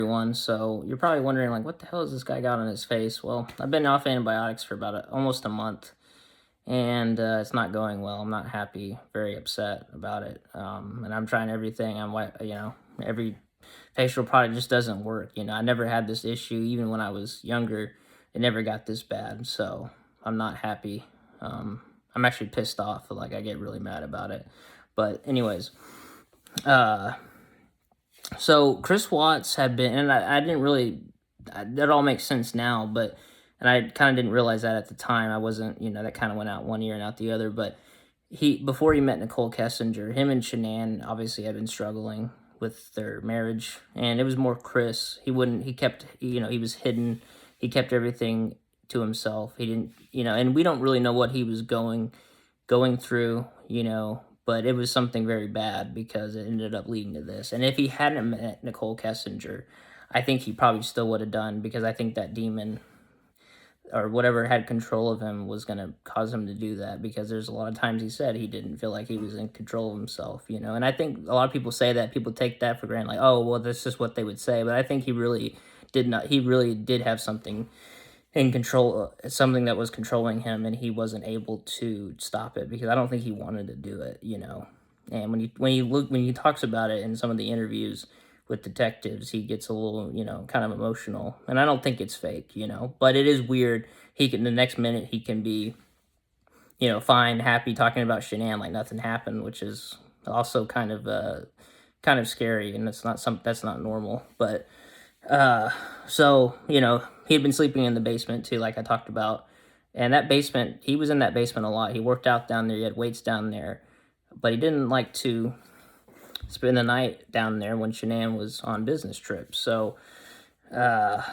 Everyone. So you're probably wondering, like, what the hell has this guy got on his face? Well, I've been off antibiotics for about almost a month, and it's not going well. I'm not happy, very upset about it. And I'm trying everything. Every facial product just doesn't work. I never had this issue, even when I was younger. It never got this bad. So I'm not happy. I'm actually pissed off. Like, I get really mad about it. But anyways, uh, so Chris Watts had been, and I didn't really, that all makes sense now, and I kind of didn't realize that at the time. I wasn't, that kind of went out one ear and out the other. But before he met Nichole Kessinger, him and Shanann obviously had been struggling with their marriage, and it was more Chris. He kept, he was hidden. He kept everything to himself. He didn't, and we don't really know what he was going through, but it was something very bad because it ended up leading to this. And if he hadn't met Nichole Kessinger, I think he probably still would have done, because I think that demon or whatever had control of him was going to cause him to do that, because there's a lot of times he said he didn't feel like he was in control of himself, and I think a lot of people say that, people take that for granted, like, oh, well, that's just what they would say. But I think he really did have something in control, something that was controlling him, and he wasn't able to stop it, because I don't think he wanted to do it, And when he talks about it in some of the interviews with detectives, he gets a little, kind of emotional, and I don't think it's fake, but it is weird. The next minute he can be, fine, happy, talking about Shanann like nothing happened, which is also kind of scary, and that's not normal. But so, he had been sleeping in the basement too, like I talked about. And that basement, he was in that basement a lot. He worked out down there, he had weights down there, but he didn't like to spend the night down there when Shanann was on business trips. So, that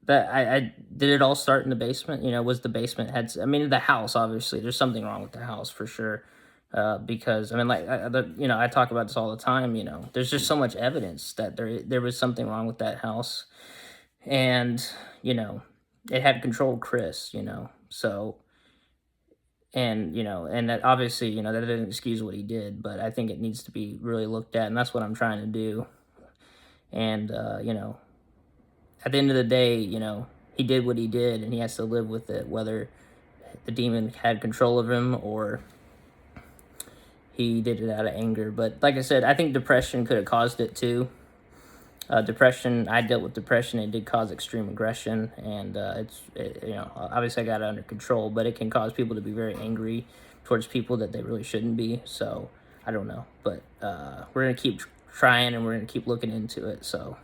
I did it all start in the basement? Was the basement the house, obviously, there's something wrong with the house for sure. Because I talk about this all the time. There's just so much evidence that there was something wrong with that house, and it had controlled Chris. So, and that obviously, that didn't excuse what he did, but I think it needs to be really looked at, and that's what I'm trying to do. And at the end of the day, he did what he did, and he has to live with it, whether the demon had control of him or he did it out of anger. But like I said, I think depression could have caused it too. I dealt with depression. It did cause extreme aggression, and obviously I got it under control, but it can cause people to be very angry towards people that they really shouldn't be. So I don't know, but we're going to keep trying, and we're going to keep looking into it. So